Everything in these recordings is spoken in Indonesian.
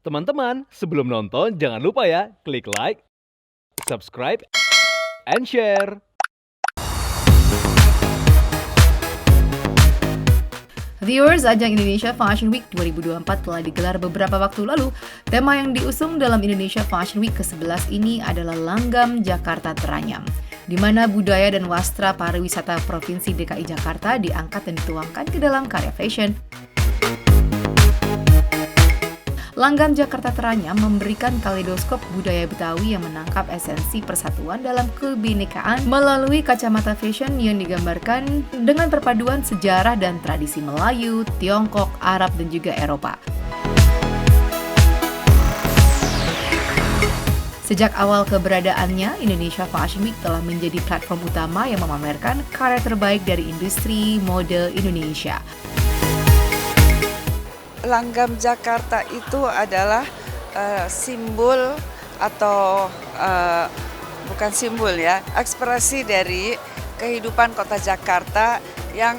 Teman-teman, sebelum nonton jangan lupa ya, klik like, subscribe, and share. Viewers, ajang Indonesia Fashion Week 2024 telah digelar beberapa waktu lalu. Tema yang diusung dalam Indonesia Fashion Week ke-11 ini adalah Langgam Jakarta Teranyam, di mana budaya dan wastra pariwisata Provinsi DKI Jakarta diangkat dan dituangkan ke dalam karya fashion. Langgam Jakarta Teranyam memberikan kaleidoskop budaya Betawi yang menangkap esensi persatuan dalam kebinekaan melalui kacamata fashion yang digambarkan dengan perpaduan sejarah dan tradisi Melayu, Tiongkok, Arab, dan juga Eropa. Sejak awal keberadaannya, Indonesia Fashion Week telah menjadi platform utama yang memamerkan karya terbaik dari industri mode Indonesia. Langgam Jakarta itu adalah simbol atau bukan simbol ya, ekspresi dari kehidupan kota Jakarta yang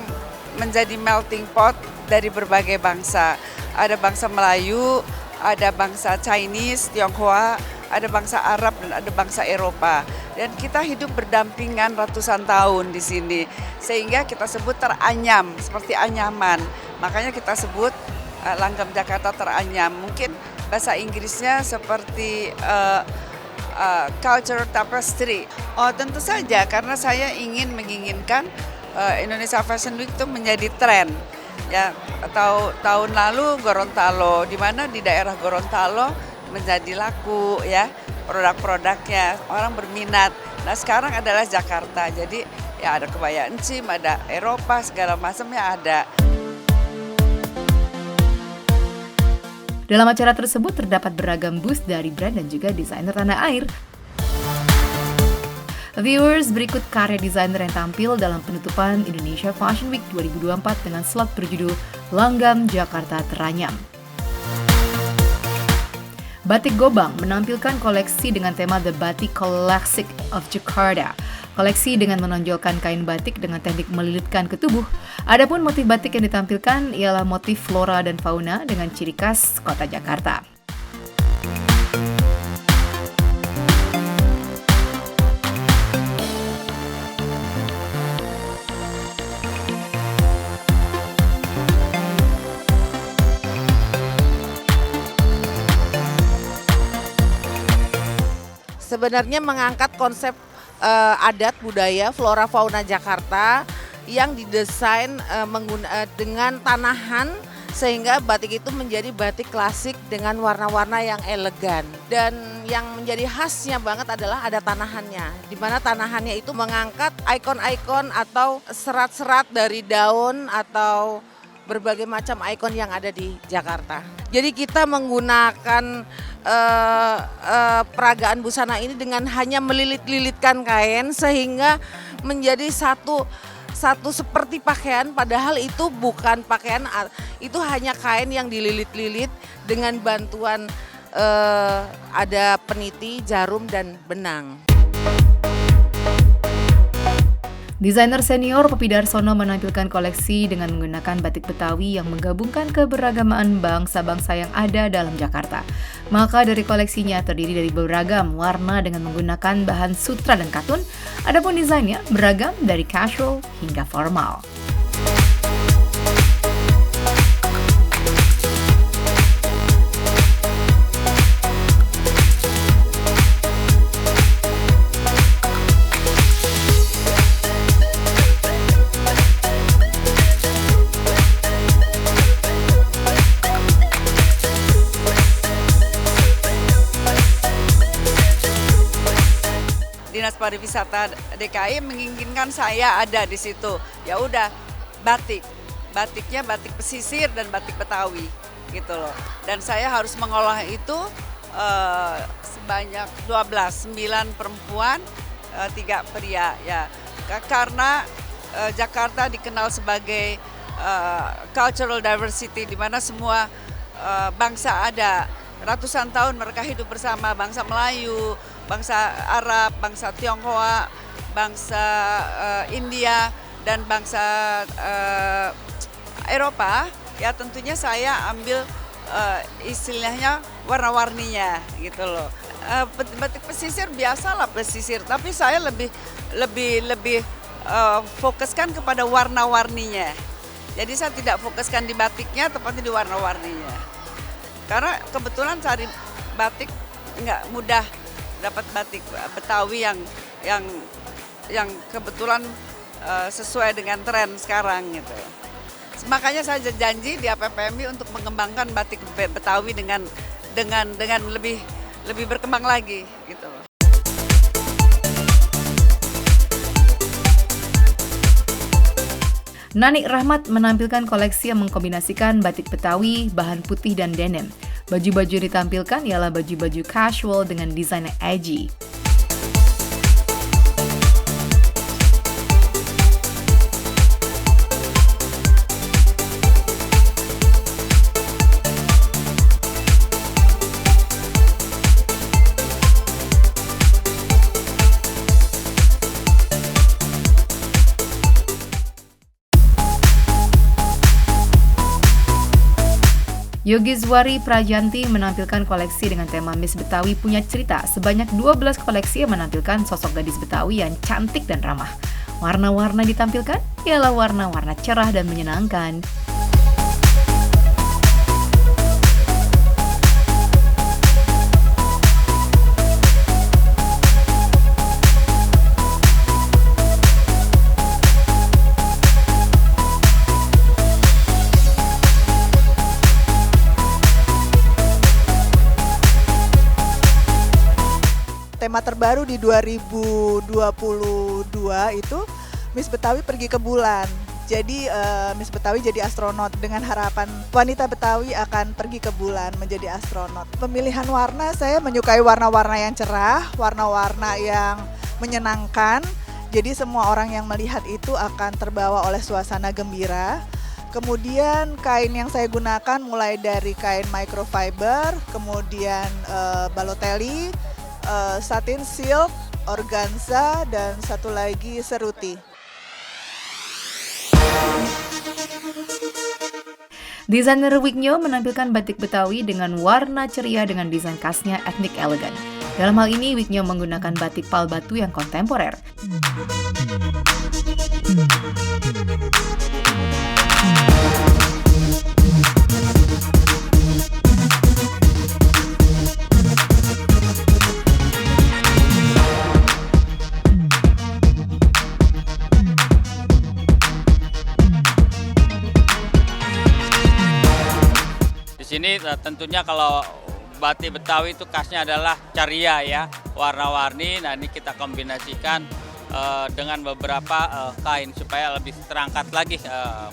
menjadi melting pot dari berbagai bangsa. Ada bangsa Melayu, ada bangsa Chinese, Tionghoa, ada bangsa Arab, dan ada bangsa Eropa. Dan kita hidup berdampingan ratusan tahun di sini, sehingga kita sebut teranyam, seperti anyaman. Makanya kita sebut Langgam Jakarta Teranyam. Mungkin bahasa Inggrisnya seperti culture tapestry. Oh, tentu saja karena saya menginginkan Indonesia Fashion Week itu menjadi tren. Ya, atau tahun lalu Gorontalo, di mana di daerah Gorontalo menjadi laku ya produk-produknya, orang berminat. Nah, sekarang adalah Jakarta. Jadi ya ada kebaya encim, ada Eropa, segala macamnya ada. Dalam acara tersebut terdapat beragam booth dari brand dan juga desainer tanah air. Viewers, berikut karya desainer yang tampil dalam penutupan Indonesia Fashion Week 2024 dengan slot berjudul Langgam Jakarta Teranyam. Batik Gobang menampilkan koleksi dengan tema The Batik Classic of Jakarta. Koleksi dengan menonjolkan kain batik dengan teknik melilitkan ke tubuh. Adapun motif batik yang ditampilkan ialah motif flora dan fauna dengan ciri khas kota Jakarta. Sebenarnya mengangkat konsep adat, budaya, flora, fauna Jakarta yang didesain dengan tanahan sehingga batik itu menjadi batik klasik dengan warna-warna yang elegan. Dan yang menjadi khasnya banget adalah ada tanahannya, di mana tanahannya itu mengangkat ikon-ikon atau serat-serat dari daun atau berbagai macam ikon yang ada di Jakarta. Jadi kita menggunakan peragaan busana ini dengan hanya melilit-lilitkan kain sehingga menjadi satu seperti pakaian, padahal itu bukan pakaian, itu hanya kain yang dililit-lilit dengan bantuan ada peniti, jarum, dan benang. Desainer senior Poppy Darsono menampilkan koleksi dengan menggunakan batik Betawi yang menggabungkan keberagaman bangsa-bangsa yang ada dalam Jakarta. Maka dari koleksinya terdiri dari beragam warna dengan menggunakan bahan sutra dan katun, adapun desainnya beragam dari casual hingga formal. Dinas Pariwisata DKI menginginkan saya ada di situ. Ya udah, batiknya batik pesisir dan batik Betawi gitu loh. Dan saya harus mengolah itu sebanyak 9 perempuan, 3 pria ya. Karena Jakarta dikenal sebagai cultural diversity, di mana semua bangsa ada. Ratusan tahun mereka hidup bersama, bangsa Melayu, bangsa Arab, bangsa Tionghoa, bangsa India, dan bangsa Eropa. Ya tentunya saya ambil istilahnya warna-warninya gitu loh. Batik pesisir biasalah pesisir, tapi saya lebih fokuskan kepada warna-warninya. Jadi saya tidak fokuskan di batiknya, tetapi di warna-warninya. Karena kebetulan cari batik nggak mudah dapat batik Betawi yang kebetulan sesuai dengan tren sekarang gitu. Makanya saya janji di APPMI untuk mengembangkan batik Betawi dengan lebih berkembang lagi gitu. Nanik Rahmat menampilkan koleksi yang mengkombinasikan batik Betawi, bahan putih dan denim. Baju-baju yang ditampilkan ialah baju-baju casual dengan desain yang edgy. Yogizwari Prajanti menampilkan koleksi dengan tema Miss Betawi Punya Cerita. Sebanyak 12 koleksi yang menampilkan sosok gadis Betawi yang cantik dan ramah. Warna-warna ditampilkan ialah warna-warna cerah dan menyenangkan. Tema terbaru di 2022 itu Miss Betawi pergi ke bulan. Jadi Miss Betawi jadi astronot dengan harapan wanita Betawi akan pergi ke bulan menjadi astronot. Pemilihan warna, saya menyukai warna-warna yang cerah, warna-warna yang menyenangkan. Jadi semua orang yang melihat itu akan terbawa oleh suasana gembira. Kemudian kain yang saya gunakan mulai dari kain microfiber, kemudian balotelli, satin silk, organza, dan satu lagi seruti. Desainer Wignyo menampilkan batik Betawi dengan warna ceria dengan desain khasnya etnik elegan. Dalam hal ini, Wignyo menggunakan batik pal batu yang kontemporer. Di sini tentunya kalau batik Betawi itu khasnya adalah ceria ya, warna-warni. Nah ini kita kombinasikan dengan beberapa kain supaya lebih terangkat lagi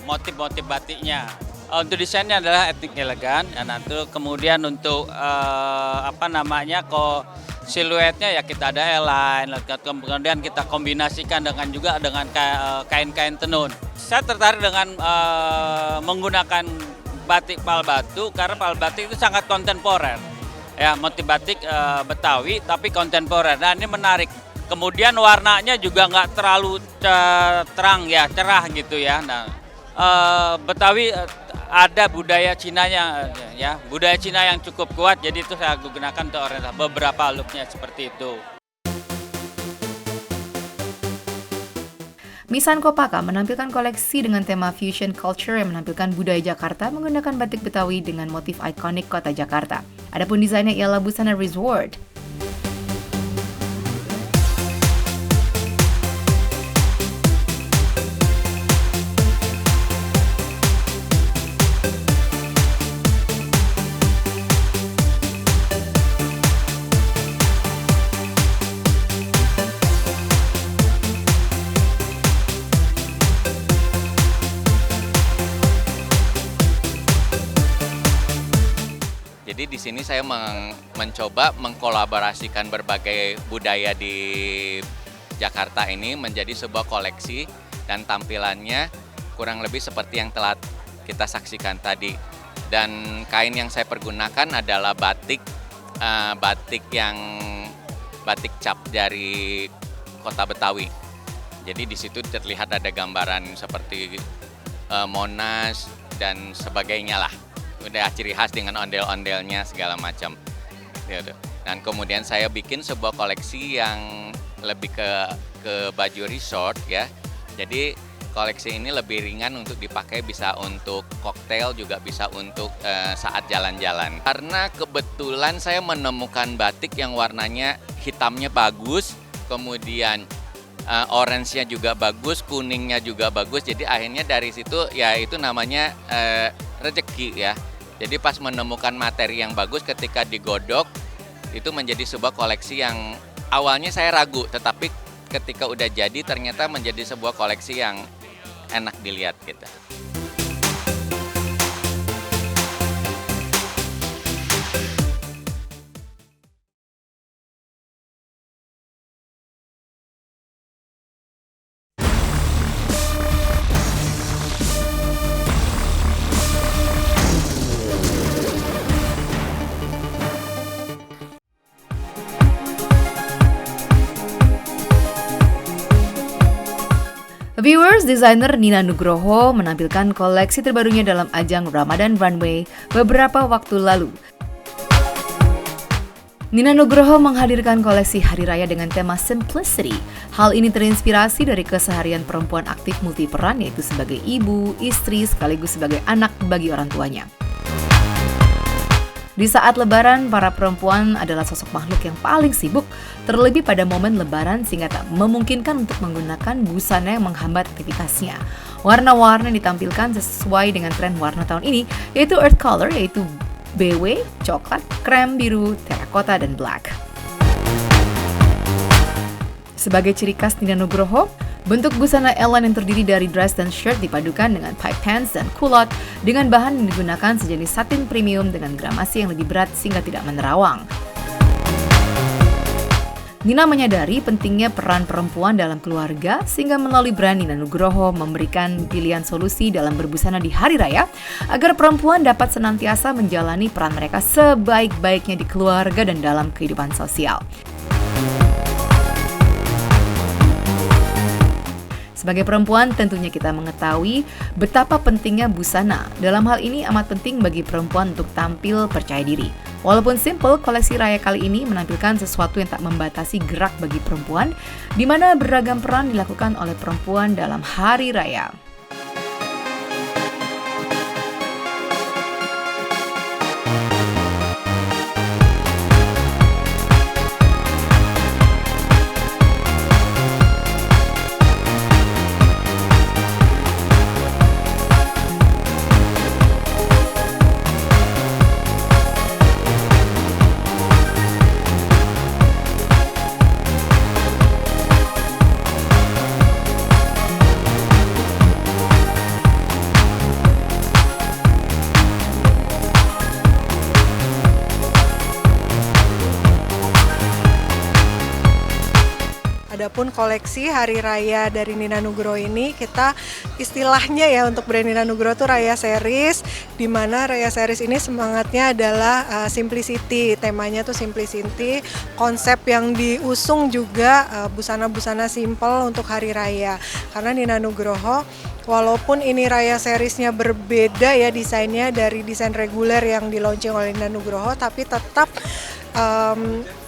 motif-motif batiknya. Untuk desainnya adalah etnik elegan. Ya, nanti kemudian untuk siluetnya ya kita ada airline, kemudian kita kombinasikan dengan kain-kain tenun. Saya tertarik dengan menggunakan batik pal batu karena pal batik itu sangat kontemporer. Ya, motif batik Betawi tapi kontemporer. Nah, ini menarik. Kemudian warnanya juga nggak terlalu terang ya, cerah gitu ya. Nah, Betawi ada budaya Cinanya ya, budaya Cina yang cukup kuat. Jadi itu saya gunakan untuk beberapa looknya seperti itu. Misan Kopaka menampilkan koleksi dengan tema fusion culture yang menampilkan budaya Jakarta menggunakan batik Betawi dengan motif ikonik kota Jakarta. Adapun desainnya ialah busana resort. Jadi di sini saya mencoba mengkolaborasikan berbagai budaya di Jakarta ini menjadi sebuah koleksi dan tampilannya kurang lebih seperti yang telah kita saksikan tadi. Dan kain yang saya pergunakan adalah batik cap dari kota Betawi. Jadi di situ terlihat ada gambaran seperti Monas dan sebagainya lah. udah ciri khas dengan ondel-ondelnya segala macam. Gitu. Dan kemudian saya bikin sebuah koleksi yang lebih ke baju resort ya. Jadi koleksi ini lebih ringan untuk dipakai, bisa untuk koktail, juga bisa untuk saat jalan-jalan. Karena kebetulan saya menemukan batik yang warnanya hitamnya bagus, kemudian orange-nya juga bagus, kuningnya juga bagus. Jadi akhirnya dari situ ya itu namanya rezeki ya. Jadi pas menemukan materi yang bagus ketika digodok, itu menjadi sebuah koleksi yang awalnya saya ragu, tetapi ketika udah jadi ternyata menjadi sebuah koleksi yang enak dilihat gitu. Viewers, desainer Nina Nugroho menampilkan koleksi terbarunya dalam ajang Ramadan Runway beberapa waktu lalu. Nina Nugroho menghadirkan koleksi hari raya dengan tema Simplicity. Hal ini terinspirasi dari keseharian perempuan aktif multiperan, yaitu sebagai ibu, istri, sekaligus sebagai anak bagi orang tuanya. Di saat Lebaran, para perempuan adalah sosok makhluk yang paling sibuk, terlebih pada momen Lebaran sehingga tak memungkinkan untuk menggunakan busana yang menghambat aktivitasnya. Warna-warna yang ditampilkan sesuai dengan tren warna tahun ini, yaitu earth color, yaitu BW, coklat, krem, biru, terakota, dan black. Sebagai ciri khas Nina Nugroho, bentuk busana Ellen yang terdiri dari dress dan shirt dipadukan dengan pipe pants dan culot dengan bahan yang digunakan sejenis satin premium dengan gramasi yang lebih berat sehingga tidak menerawang. Nina menyadari pentingnya peran perempuan dalam keluarga sehingga melalui brand Nina Nugroho memberikan pilihan solusi dalam berbusana di hari raya agar perempuan dapat senantiasa menjalani peran mereka sebaik-baiknya di keluarga dan dalam kehidupan sosial. Sebagai perempuan, tentunya kita mengetahui betapa pentingnya busana. Dalam hal ini amat penting bagi perempuan untuk tampil percaya diri. Walaupun simple, koleksi raya kali ini menampilkan sesuatu yang tak membatasi gerak bagi perempuan, di mana beragam peran dilakukan oleh perempuan dalam hari raya. Adapun koleksi hari raya dari Nina Nugroho ini, kita istilahnya ya untuk brand Nina Nugroho itu Raya Series, di mana Raya Series ini semangatnya adalah simplicity, temanya tuh simplicity, konsep yang diusung juga busana-busana simple untuk hari raya. Karena Nina Nugroho walaupun ini Raya Seriesnya berbeda ya desainnya dari desain reguler yang di launching oleh Nina Nugroho, tapi tetap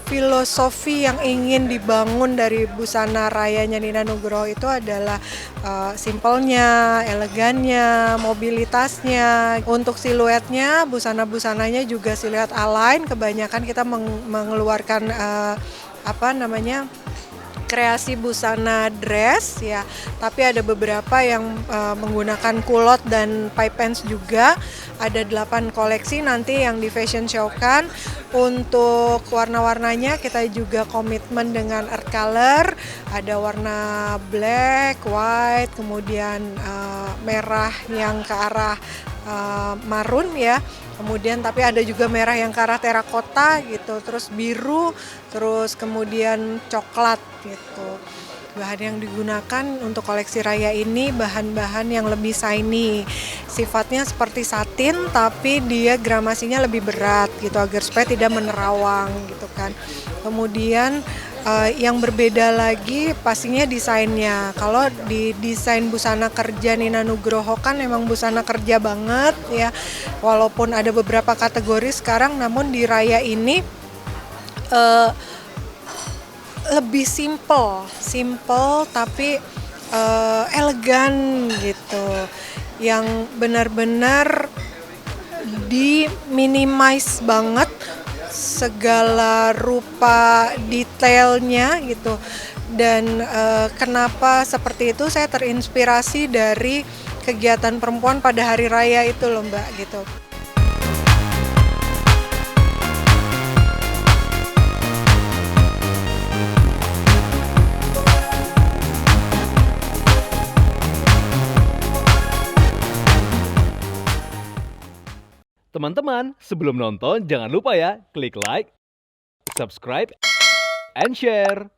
filosofi yang ingin dibangun dari busana rayanya Nina Nugroho itu adalah simpelnya, elegannya, mobilitasnya. Untuk siluetnya, busana-busananya juga siluet align. Kebanyakan kita mengeluarkan kreasi busana dress ya, tapi ada beberapa yang menggunakan culot dan pipe pants juga. Ada 8 koleksi nanti yang di fashion show-kan. Untuk warna-warnanya kita juga komitmen dengan earth color, ada warna black, white, kemudian merah yang ke arah marun ya. Kemudian tapi ada juga merah yang ke arah terakota gitu, terus biru, terus kemudian coklat gitu. Bahan yang digunakan untuk koleksi raya ini bahan-bahan yang lebih shiny. Sifatnya seperti satin tapi dia gramasinya lebih berat gitu agar supaya tidak menerawang gitu kan. Kemudian yang berbeda lagi pastinya desainnya. Kalau di desain busana kerja Nina Nugroho kan memang busana kerja banget ya. Walaupun ada beberapa kategori sekarang, namun di raya ini lebih simple tapi elegan gitu. Yang benar-benar di-minimize banget segala rupa detailnya gitu. Dan kenapa seperti itu, saya terinspirasi dari kegiatan perempuan pada hari raya itu loh Mbak gitu. Teman-teman, sebelum nonton jangan lupa ya klik like, subscribe, and share.